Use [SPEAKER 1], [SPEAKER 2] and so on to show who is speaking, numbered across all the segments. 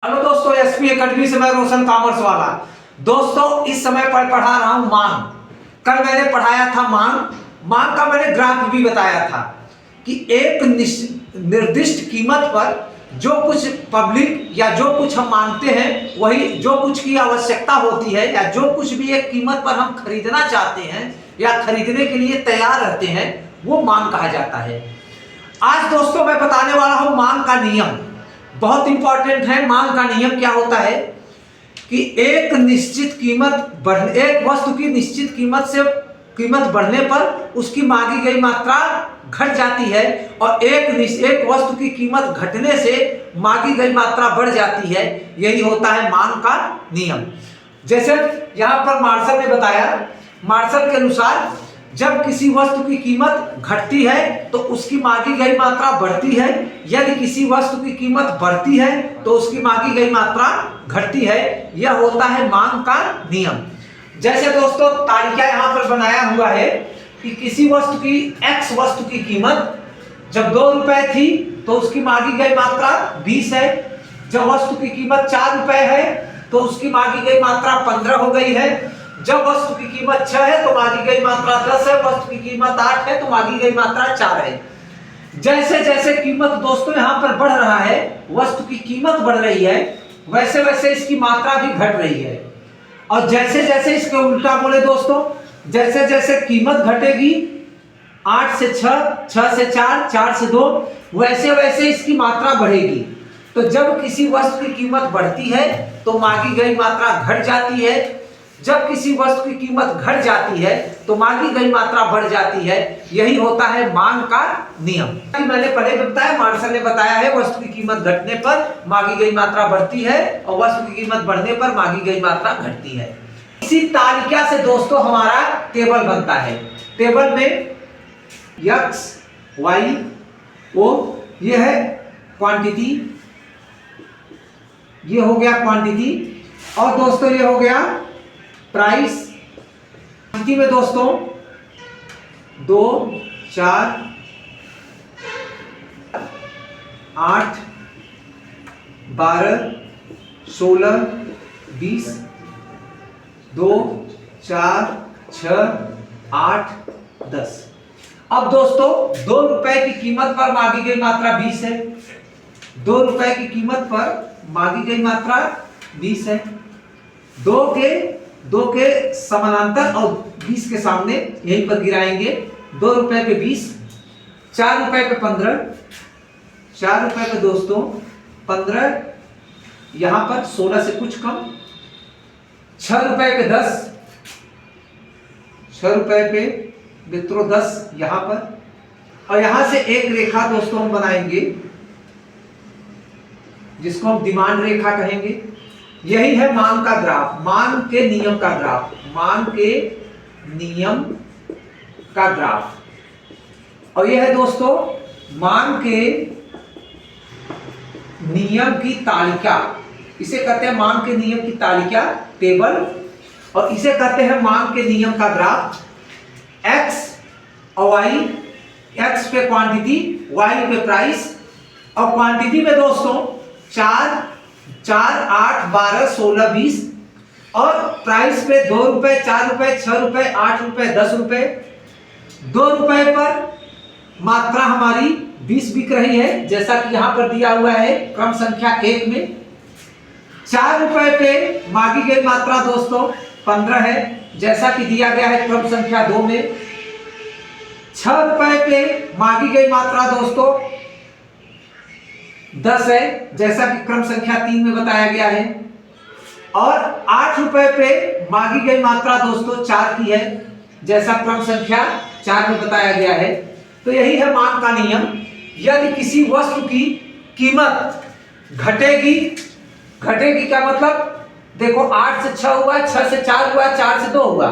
[SPEAKER 1] Hello दोस्तों, SP academy से मैं रोशन कॉमर्स वाला। दोस्तों, इस समय पर पढ़ा रहा हूं मांग। कल मैंने पढ़ाया था मांग का मैंने ग्राफ भी बताया था कि एक निर्दिष्ट कीमत पर जो कुछ पब्लिक या जो कुछ हम मांगते हैं, वही जो कुछ की आवश्यकता होती है या जो कुछ भी एक कीमत पर हम खरीदना चाहते हैं या खरीदने के लिए तैयार रहते हैं, वो मांग कहा जाता है। आज दोस्तों मैं बताने वाला हूं मांग का नियम। बहुत इंपॉर्टेंट है। मांग का नियम क्या होता है कि एक वस्तु की निश्चित कीमत बढ़ने पर उसकी मांगी गई मात्रा घट जाती है और एक वस्तु की कीमत घटने से मांगी गई मात्रा बढ़ जाती है। यही होता है मांग का नियम। जैसे यहां पर मार्शल ने बताया, मार्शल के अनुसार जब किसी वस्तु की कीमत घटती है तो उसकी मांगी गई मात्रा बढ़ती है, यदि किसी वस्तु की कीमत बढ़ती है तो उसकी मांगी गई मात्रा घटती है। यह होता है मांग का नियम। जैसे दोस्तों तालिका यहां पर बनाया हुआ है कि किसी वस्तु की एक्स वस्तु की कीमत जब 2 रुपए थी तो उसकी मांगी गई मात्रा 20 है। जब वस्तु की कीमत 4 रुपए है तो उसकी मांगी गई मात्रा 15 हो गई है। जब वस्तु की कीमत 6 है तो मांगी गई मात्रा 10 है। वस्तु की कीमत 8 है तो मांगी गई मात्रा 4 है। जैसे जैसे कीमत दोस्तों यहां पर बढ़ रहा है, वस्तु की कीमत बढ़ रही है, वैसे वैसे इसकी मात्रा भी घट रही है। और जैसे जैसे इसके उल्टा बोले दोस्तों, जैसे जैसे कीमत घटेगी 8 से 6, 6 से 4, 4 से 2, वैसे वैसे इसकी मात्रा बढ़ेगी। तो जब किसी वस्तु की कीमत बढ़ती है तो मांगी गई मात्रा घट जाती है। जब किसी वस्तु की कीमत घट जाती है तो मांगी गई मात्रा बढ़ जाती है। यही होता है मांग का नियम। मैंने पहले बताया, मार्शल ने बताया है, वस्तु की कीमत घटने पर मांगी गई मात्रा बढ़ती है और वस्तु की कीमत बढ़ने पर मांगी गई मात्रा घटती है। इसी तालिका से दोस्तों हमारा टेबल बनता है। टेबल में एक्स वाई ओ, ये है क्वांटिटी, ये हो गया क्वांटिटी, और दोस्तों ये हो गया प्राइस। क्वांटिटी में दोस्तों 2, 4, 8, 12, 16, 20, 2, 4, 6, 8, 10। अब दोस्तों 2 रुपए की कीमत पर मांगी गई मात्रा 20 है। 2 रुपए की कीमत पर मांगी गई मात्रा 20 है। 2 के समानांतर और 20 के सामने यहीं पर गिराएंगे। 2 रुपए पे 20, 4 रुपए पे 15, 4 रुपए पे दोस्तों 15, यहां पर 16 से कुछ कम, 6 रुपए पे 10, 6 रुपए पे मित्रों 10 यहां पर, और यहां से एक रेखा दोस्तों हम बनाएंगे जिसको हम डिमांड रेखा कहेंगे। यही है मांग का ग्राफ, मांग के नियम का ग्राफ, मांग के नियम का ग्राफ। और यह है दोस्तों मांग के नियम की तालिका। इसे कहते हैं मांग के नियम की तालिका, टेबल, और इसे कहते हैं मांग के नियम का ग्राफ। एक्स और वाई, एक्स पे क्वांटिटी, वाई पे प्राइस। और क्वांटिटी में दोस्तों 4, 8, 12, 16, 20, और प्राइस पे 2 रुपए, 4 रुपए, 6 रुपए, 8 रुपए, 10 रुपए। 2 रुपए पर मात्रा हमारी 20 बिक रही है, जैसा कि यहां पर दिया हुआ है क्रम संख्या 1 में। 4 रुपए पे मांगी गई मात्रा दोस्तों 15 है, जैसा कि दिया गया है क्रम संख्या 2 में। 6 रुपए पे मांगी गई मात्रा दोस्तों 10 है, जैसा कि क्रम संख्या 3 में बताया गया है। और 8 रुपए पे मांगी गई मात्रा दोस्तों 4 की है, जैसा क्रम संख्या 4 में बताया गया है। तो यही है मांग का नियम। यदि किसी वस्तु की कीमत घटेगी का मतलब देखो 8 से 6 हुआ, 6 से 4 हुआ, 4 से 2 हुआ,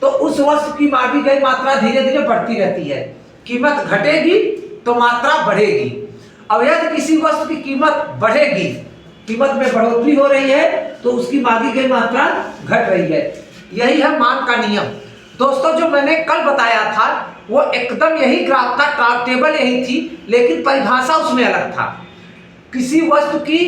[SPEAKER 1] तो उस वस्तु की मांगी गई मात्रा धीरे धीरे बढ़ती रहती है। कीमत घटेगी तो मात्रा बढ़ेगी। अब यदि किसी वस्तु की कीमत बढ़ेगी, कीमत में बढ़ोतरी हो रही है, तो उसकी मांगी गई मात्रा घट रही है। यही है मांग का नियम। दोस्तों जो मैंने कल बताया था वो एकदम यही ग्राफ था, टेबल यही थी, लेकिन परिभाषा उसमें अलग था। किसी वस्तु की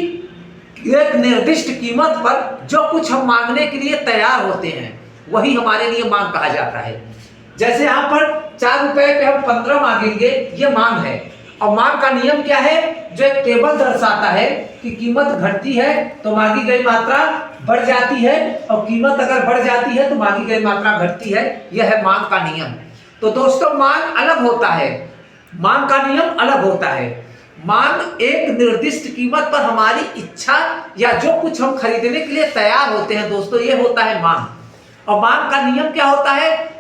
[SPEAKER 1] एक निर्दिष्ट कीमत पर जो कुछ हम मांगने के लिए तैयार होते हैं वही हमारे लिए मांग कहा जाता है। जैसे यहाँ पर 4 रुपए पे हम 15 मांगेंगे, ये मांग है। और मांग का नियम क्या है? जो एक टेबल दर्शाता है कि कीमत घटती है तो मांगी गई मात्रा बढ़ जाती है, और कीमत अगर बढ़ जाती है तो मांगी गई मात्रा घटती है। यह है मांग का नियम। तो दोस्तों मांग अलग होता है, मांग का नियम अलग होता है। मांग एक निर्दिष्ट कीमत पर हमारी इच्छा या जो कुछ हम खरीदने के लिए तैयार होते हैं दोस्तों, ये होता है मांग। और मांग का नियम क्या होता है?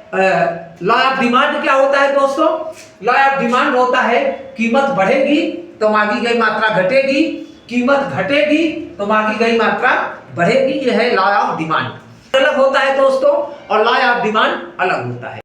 [SPEAKER 1] लॉ ऑफ डिमांड क्या होता है दोस्तों? लॉ ऑफ डिमांड होता है कीमत बढ़ेगी तो मांगी गई मात्रा घटेगी, कीमत घटेगी तो मांगी गई मात्रा बढ़ेगी। यह है लॉ ऑफ डिमांड। अलग होता है दोस्तों और लॉ ऑफ डिमांड अलग होता है।